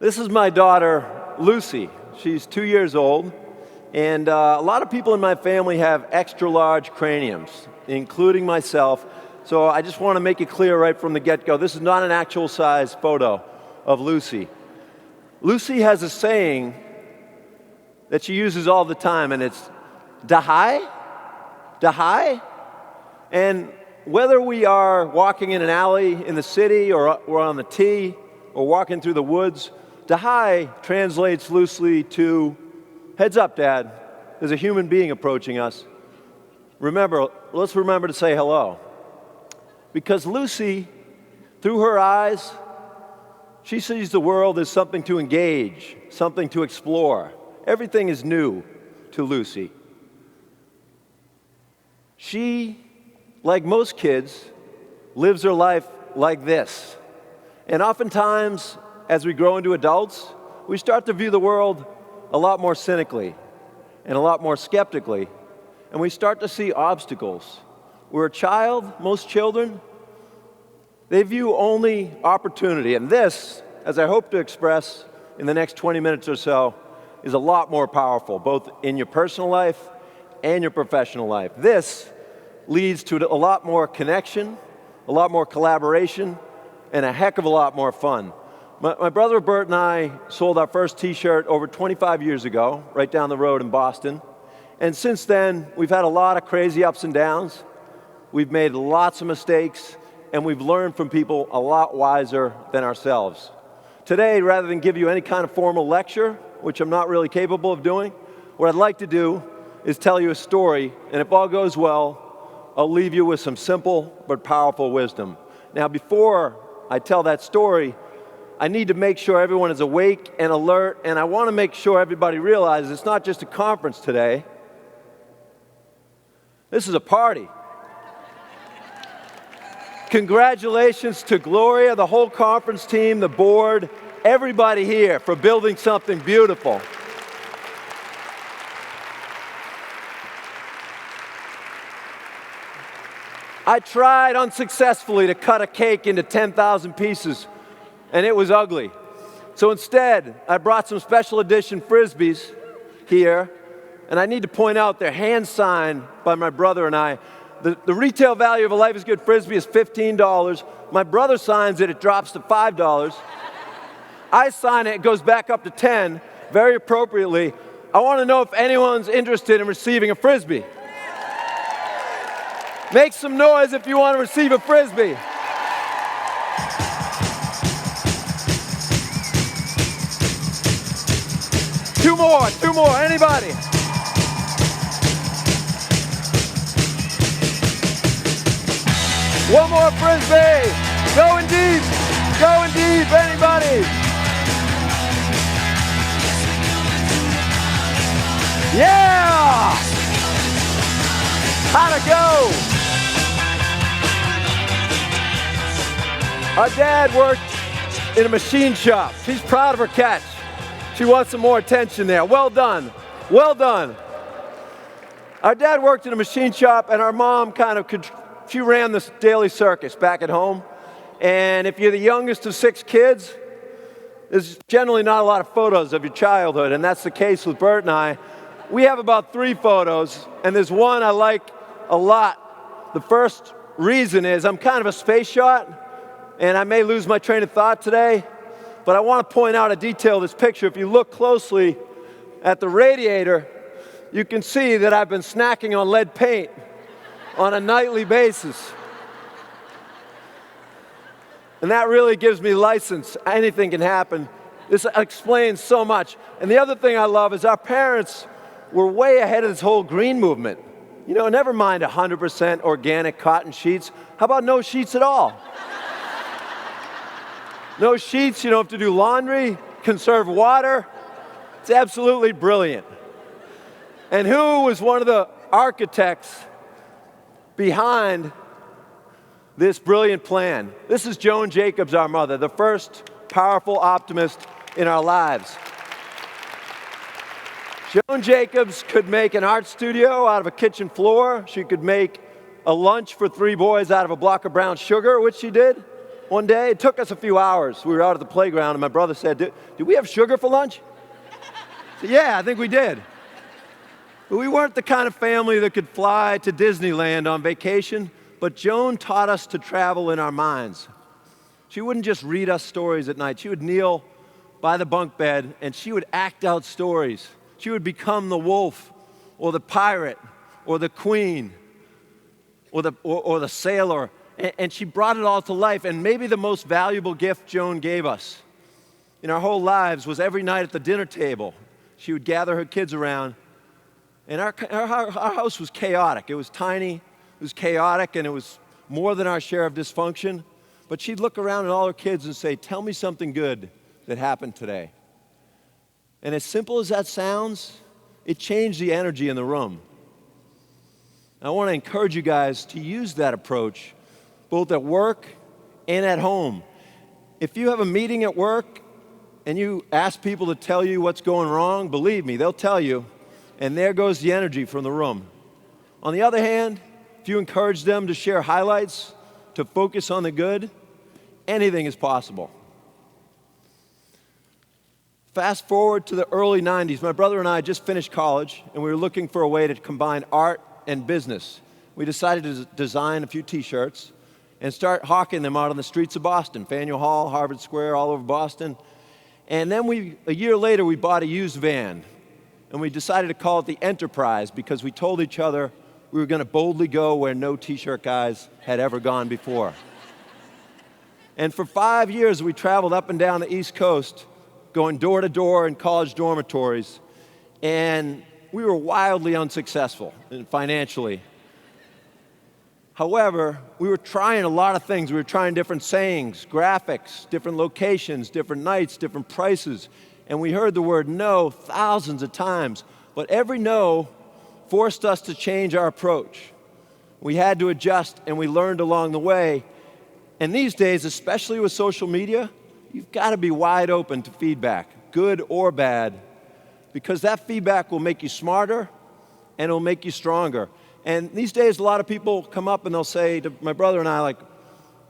This is my daughter, Lucy. She's 2 years old, and a lot of people in my family have extra large craniums, including myself. So I just want to make it clear right from the get-go, this is not an actual size photo of Lucy. Lucy has a saying that she uses all the time, and it's, "Da-hi? Da-hi?" And whether we are walking in an alley in the city, or we're on the T, or walking through the woods, "Da-hi" translates loosely to, "Heads up, Dad, there's a human being approaching us. Let's remember to say hello." Because Lucy, through her eyes, she sees the world as something to engage, something to explore. Everything is new to Lucy. She, like most kids, lives her life like this. And oftentimes, as we grow into adults, we start to view the world a lot more cynically and a lot more skeptically, and we start to see obstacles. We're a child, most children, they view only opportunity, and this, as I hope to express in the next 20 minutes or so, is a lot more powerful, both in your personal life and your professional life. This leads to a lot more connection, a lot more collaboration, and a heck of a lot more fun. My brother Bert and I sold our first t-shirt over 25 years ago, right down the road in Boston. And since then, we've had a lot of crazy ups and downs. We've made lots of mistakes, and we've learned from people a lot wiser than ourselves. Today, rather than give you any kind of formal lecture, which I'm not really capable of doing, what I'd like to do is tell you a story, and if all goes well, I'll leave you with some simple but powerful wisdom. Now, before I tell that story, I need to make sure everyone is awake and alert, and I want to make sure everybody realizes it's not just a conference today. This is a party. Congratulations to Gloria, the whole conference team, the board, everybody here for building something beautiful. I tried unsuccessfully to cut a cake into 10,000 pieces, and it was ugly. So instead, I brought some special edition Frisbees here, and I need to point out they're hand-signed by my brother and I. The retail value of a Life is Good Frisbee is $15. My brother signs it, it drops to $5. I sign it, it goes back up to $10, very appropriately. I want to know if anyone's interested in receiving a Frisbee. Make some noise if you want to receive a Frisbee. Two more, anybody? One more Frisbee. Going deep, anybody? Yeah! How'd it go? Our dad worked in a machine shop. She's proud of her catch. She wants some more attention there. Well done. Well done. Our dad worked in a machine shop, and our mom she ran this daily circus back at home. And if you're the youngest of 6 kids, there's generally not a lot of photos of your childhood, and that's the case with Bert and I. We have about 3 photos, and there's one I like a lot. The first reason is I'm kind of a space shot, and I may lose my train of thought today, but I want to point out a detail of this picture. If you look closely at the radiator, you can see that I've been snacking on lead paint on a nightly basis. And that really gives me license. Anything can happen. This explains so much. And the other thing I love is our parents were way ahead of this whole green movement. You know, never mind 100% organic cotton sheets. How about no sheets at all? No sheets, you don't have to do laundry, conserve water. It's absolutely brilliant. And who was one of the architects behind this brilliant plan? This is Joan Jacobs, our mother, the first powerful optimist in our lives. Joan Jacobs could make an art studio out of a kitchen floor. She could make a lunch for 3 boys out of a block of brown sugar, which she did. one day, it took us a few hours. We were out at the playground, and my brother said, did we have sugar for lunch? I said, yeah, I think we did. But we weren't the kind of family that could fly to Disneyland on vacation, but Joan taught us to travel in our minds. She wouldn't just read us stories at night. She would kneel by the bunk bed, and she would act out stories. She would become the wolf, or the pirate, or the queen, or the sailor, and she brought it all to life. And maybe the most valuable gift Joan gave us in our whole lives was every night at the dinner table, she would gather her kids around, and our house was chaotic. It was tiny, it was chaotic, and it was more than our share of dysfunction. But she'd look around at all her kids and say, tell me something good that happened today. And as simple as that sounds, it changed the energy in the room. I want to encourage you guys to use that approach both at work and at home. If you have a meeting at work and you ask people to tell you what's going wrong, believe me, they'll tell you, and there goes the energy from the room. On the other hand, if you encourage them to share highlights, to focus on the good, anything is possible. Fast forward to the early 90s. My brother and I just finished college, and we were looking for a way to combine art and business. We decided to design a few T-shirts and start hawking them out on the streets of Boston, Faneuil Hall, Harvard Square, all over Boston. And then a year later, we bought a used van, and we decided to call it the Enterprise because we told each other we were going to boldly go where no T-shirt guys had ever gone before. And for 5 years, we traveled up and down the East Coast, going door to door in college dormitories, and we were wildly unsuccessful financially. However, we were trying a lot of things. We were trying different sayings, graphics, different locations, different nights, different prices, and we heard the word no thousands of times, but every no forced us to change our approach. We had to adjust, and we learned along the way. And these days, especially with social media, you've got to be wide open to feedback, good or bad, because that feedback will make you smarter and it'll make you stronger. And these days, a lot of people come up and they'll say to my brother and I, like,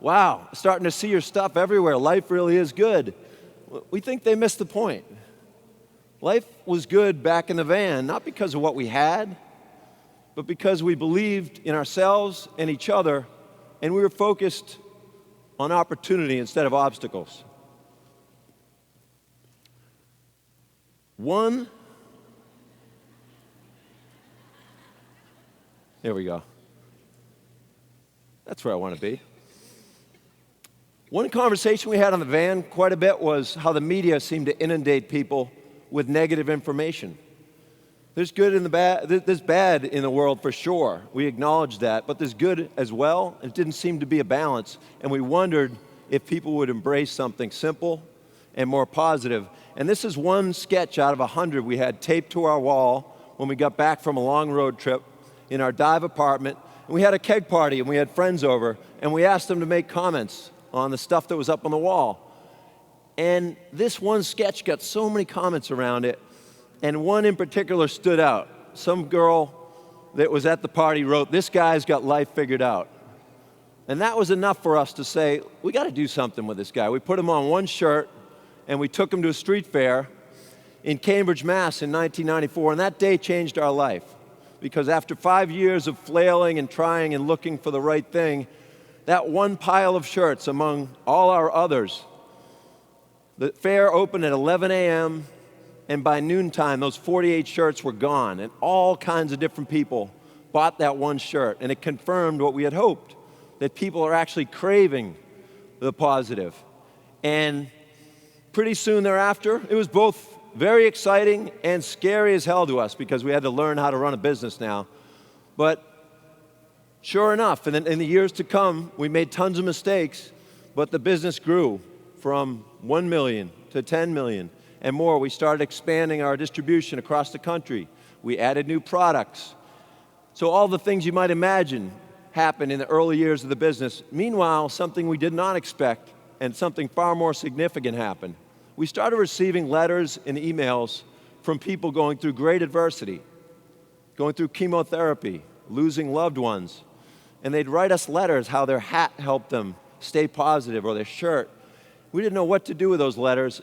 wow, starting to see your stuff everywhere. Life really is good. We think they missed the point. Life was good back in the van, not because of what we had, but because we believed in ourselves and each other, and we were focused on opportunity instead of obstacles. There we go. That's where I want to be. One conversation we had on the van quite a bit was how the media seemed to inundate people with negative information. There's good in the bad, there's bad in the world for sure. We acknowledge that, but there's good as well. It didn't seem to be a balance, and we wondered if people would embrace something simple and more positive. And this is one sketch out of 100 we had taped to our wall when we got back from a long road trip in our dive apartment. And we had a keg party, and we had friends over, and we asked them to make comments on the stuff that was up on the wall. And this one sketch got so many comments around it, and one in particular stood out. Some girl that was at the party wrote, "This guy's got life figured out." And that was enough for us to say, we got to do something with this guy. We put him on one shirt, and we took him to a street fair in Cambridge, Mass. in 1994, and that day changed our life. Because after 5 years of flailing and trying and looking for the right thing, that one pile of shirts among all our others, the fair opened at 11 a.m., and by noontime, those 48 shirts were gone, and all kinds of different people bought that one shirt, and it confirmed what we had hoped, that people are actually craving the positive. And pretty soon thereafter, it was both very exciting and scary as hell to us because we had to learn how to run a business now. But sure enough, in the years to come, we made tons of mistakes, but the business grew from 1 million to 10 million and more. We started expanding our distribution across the country. We added new products. So all the things you might imagine happened in the early years of the business. Meanwhile, something we did not expect and something far more significant happened. We started receiving letters and emails from people going through great adversity, going through chemotherapy, losing loved ones. And they'd write us letters how their hat helped them stay positive, or their shirt. We didn't know what to do with those letters.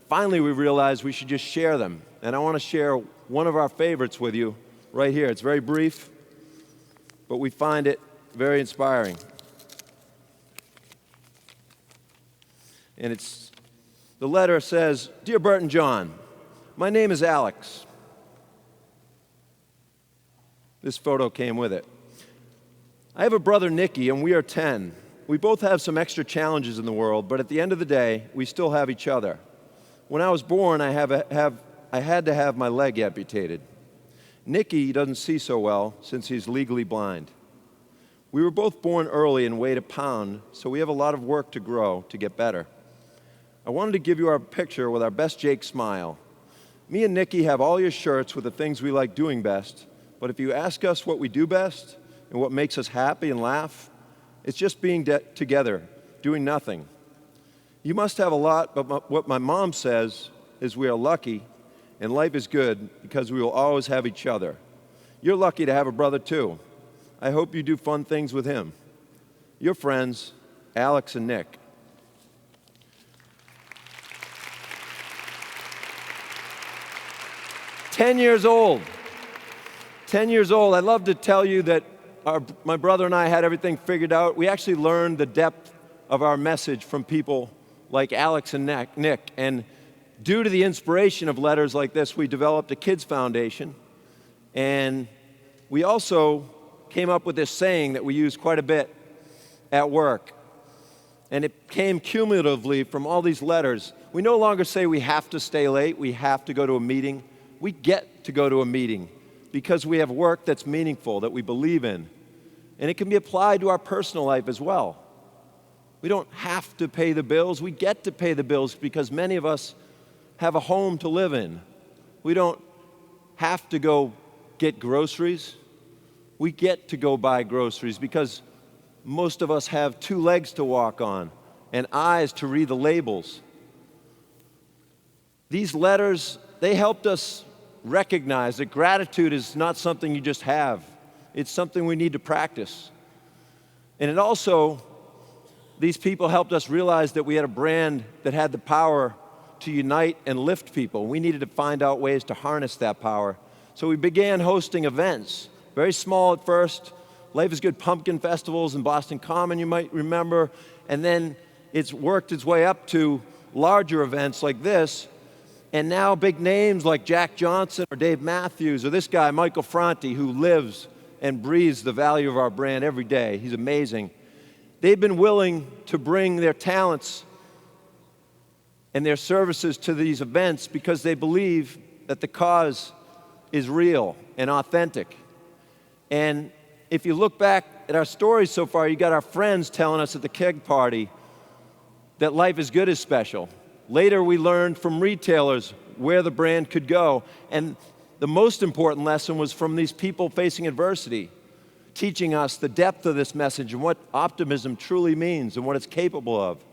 Finally, we realized we should just share them. And I want to share one of our favorites with you right here. It's very brief, but we find it very inspiring. And the letter says, "Dear Bert and John, my name is Alex." This photo came with it. "I have a brother, Nicky, and we are 10. We both have some extra challenges in the world, but at the end of the day, we still have each other. When I was born, I had to have my leg amputated. Nicky doesn't see so well since he's legally blind. We were both born early and weighed a pound, so we have a lot of work to grow to get better. I wanted to give you our picture with our best Jake smile. Me and Nicky have all your shirts with the things we like doing best, but if you ask us what we do best and what makes us happy and laugh, it's just being together, doing nothing. You must have a lot, but what my mom says is we are lucky and life is good because we will always have each other. You're lucky to have a brother too. I hope you do fun things with him. Your friends, Alex and Nick." "10 years old. 10 years old. I'd love to tell you that my brother and I had everything figured out. We actually learned the depth of our message from people like Alex and Nick. And due to the inspiration of letters like this, we developed a kids foundation. And we also came up with this saying that we use quite a bit at work. And it came cumulatively from all these letters. We no longer say we have to stay late, we have to go to a meeting. We get to go to a meeting because we have work that's meaningful, that we believe in. And it can be applied to our personal life as well. We don't have to pay the bills. We get to pay the bills because many of us have a home to live in. We don't have to go get groceries. We get to go buy groceries because most of us have 2 legs to walk on and eyes to read the labels. These letters, they helped us recognize that gratitude is not something you just have. It's something we need to practice. And it also, these people helped us realize that we had a brand that had the power to unite and lift people. We needed to find out ways to harness that power. So we began hosting events, very small at first. Life is Good pumpkin festivals in Boston Common, you might remember. And then it's worked its way up to larger events like this. And now big names like Jack Johnson or Dave Matthews or this guy, Michael Franti, who lives and breathes the value of our brand every day. He's amazing. They've been willing to bring their talents and their services to these events because they believe that the cause is real and authentic. And if you look back at our stories so far, you got our friends telling us at the keg party that Life is Good is special. Later, we learned from retailers where the brand could go. And the most important lesson was from these people facing adversity, teaching us the depth of this message and what optimism truly means and what it's capable of,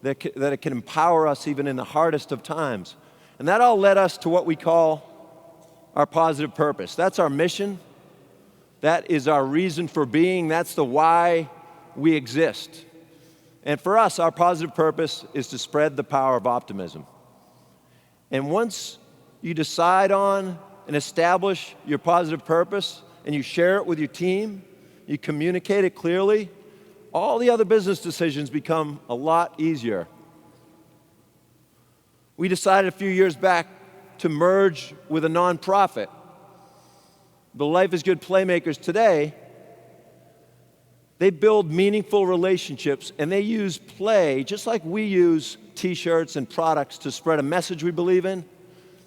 that it can empower us even in the hardest of times. And that all led us to what we call our positive purpose. That's our mission. That is our reason for being. That's the why we exist. And for us, our positive purpose is to spread the power of optimism. And once you decide on and establish your positive purpose and you share it with your team, you communicate it clearly, all the other business decisions become a lot easier. We decided a few years back to merge with a nonprofit. The Life is Good Playmakers today, they build meaningful relationships and they use play just like we use t-shirts and products to spread a message we believe in.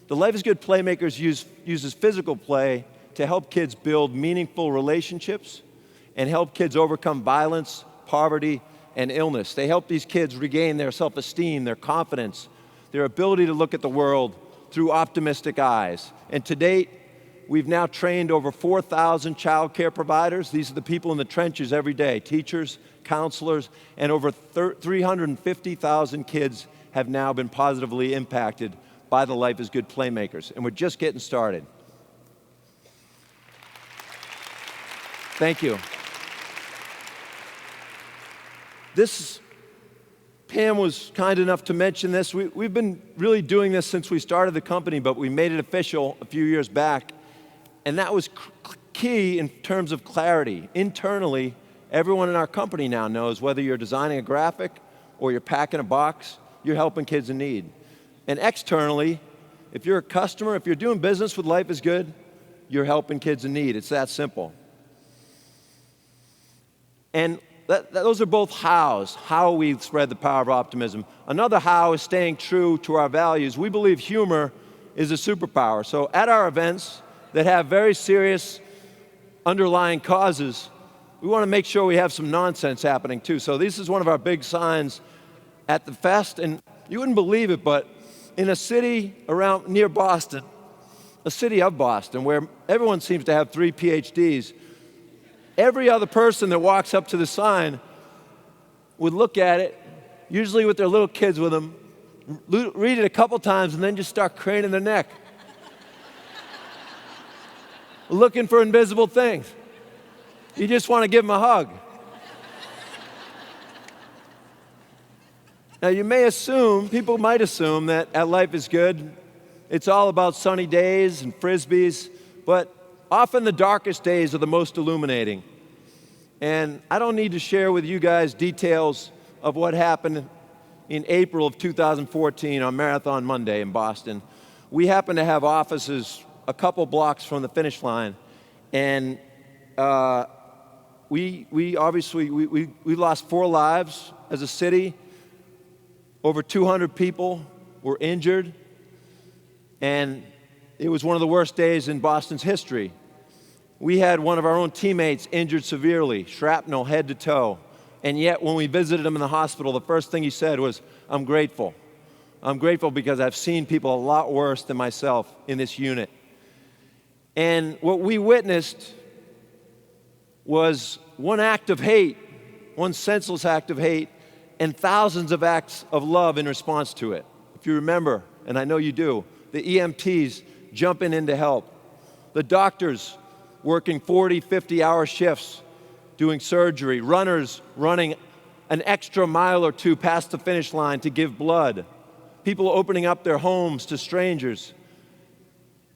The Life is Good Playmakers uses physical play to help kids build meaningful relationships and help kids overcome violence, poverty, and illness. They help these kids regain their self-esteem, their confidence, their ability to look at the world through optimistic eyes. And to date, we've now trained over 4,000 child care providers. These are the people in the trenches every day, teachers, counselors, and over 350,000 kids have now been positively impacted by the Life is Good Playmakers. And we're just getting started. Thank you. This Pam was kind enough to mention this. We've been really doing this since we started the company, but we made it official a few years back. And that was key in terms of clarity. Internally, everyone in our company now knows whether you're designing a graphic or you're packing a box, you're helping kids in need. And externally, if you're a customer, if you're doing business with Life is Good, you're helping kids in need. It's that simple. And those are both hows, how we spread the power of optimism. Another how is staying true to our values. We believe humor is a superpower. So at our events that have very serious underlying causes, we want to make sure we have some nonsense happening too. So this is one of our big signs at the fest, and you wouldn't believe it, but in a city around near Boston, a city of Boston, where everyone seems to have 3 PhDs, every other person that walks up to the sign would look at it, usually with their little kids with them, read it a couple times, and then just start craning their neck, looking for invisible things. You just want to give them a hug. Now, you may assume, people might assume that at Life is Good, it's all about sunny days and Frisbees, but often the darkest days are the most illuminating. And I don't need to share with you guys details of what happened in April of 2014 on Marathon Monday in Boston. We happened to have offices a couple blocks from the finish line, and we obviously lost 4 lives as a city. Over 200 people were injured, and it was one of the worst days in Boston's history. We had one of our own teammates injured severely, shrapnel head to toe, and yet when we visited him in the hospital, the first thing he said was, "I'm grateful. I'm grateful because I've seen people a lot worse than myself in this unit." And what we witnessed was one act of hate, one senseless act of hate, and thousands of acts of love in response to it. If you remember, and I know you do, the EMTs jumping in to help, the doctors working 40, 50-hour shifts doing surgery, runners running an extra mile or 2 past the finish line to give blood, people opening up their homes to strangers.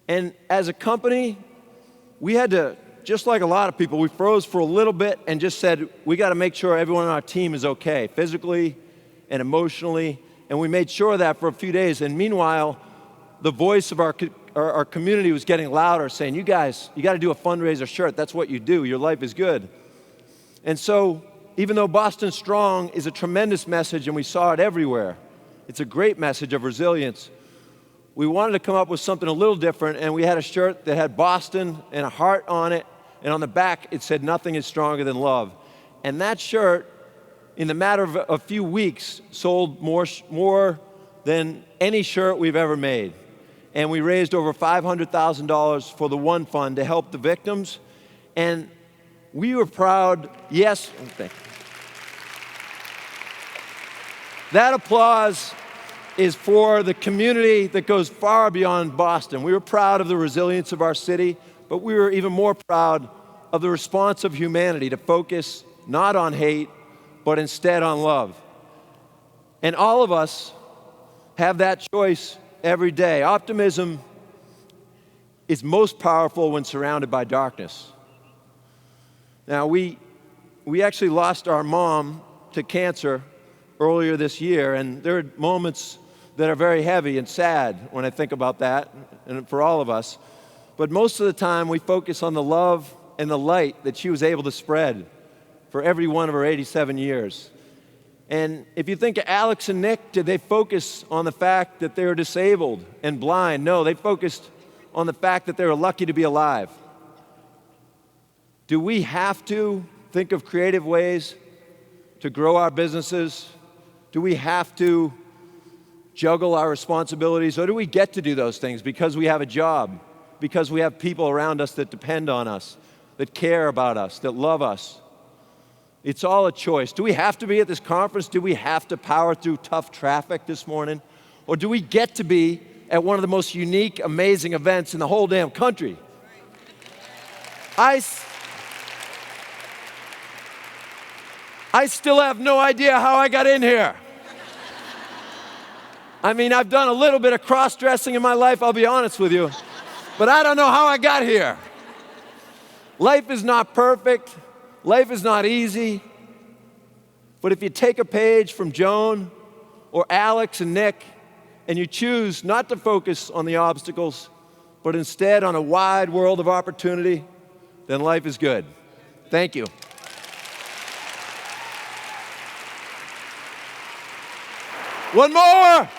And as a company, we had to, just like a lot of people, we froze for a little bit and just said, we got to make sure everyone on our team is okay, physically and emotionally, and we made sure of that for a few days. And meanwhile, the voice of our community was getting louder, saying, you guys, you got to do a fundraiser shirt. That's what you do. Your life is good. And so, even though Boston Strong is a tremendous message, and we saw it everywhere, it's a great message of resilience, we wanted to come up with something a little different, and we had a shirt that had Boston and a heart on it, and on the back it said, "Nothing is stronger than love." And that shirt, in the matter of a few weeks, sold more than any shirt we've ever made. And we raised over $500,000 for the One Fund to help the victims. And we were proud, yes, that applause is for the community that goes far beyond Boston. We were proud of the resilience of our city, but we were even more proud of the response of humanity to focus not on hate, but instead on love. And all of us have that choice every day. Optimism is most powerful when surrounded by darkness. Now, we actually lost our mom to cancer earlier this year, and there are moments that are very heavy and sad when I think about that, and for all of us. But most of the time, we focus on the love and the light that she was able to spread for every one of her 87 years. And if you think of Alex and Nick, did they focus on the fact that they were disabled and blind? No, they focused on the fact that they were lucky to be alive. Do we have to think of creative ways to grow our businesses? Do we have to juggle our responsibilities? Or do we get to do those things because we have a job, because we have people around us that depend on us, that care about us, that love us? It's all a choice. Do we have to be at this conference? Do we have to power through tough traffic this morning? Or do we get to be at one of the most unique, amazing events in the whole damn country? I still have no idea how I got in here. I mean, I've done a little bit of cross-dressing in my life, I'll be honest with you, but I don't know how I got here. Life is not perfect. Life is not easy. But if you take a page from Joan or Alex and Nick and you choose not to focus on the obstacles, but instead on a wide world of opportunity, then life is good. Thank you. One more.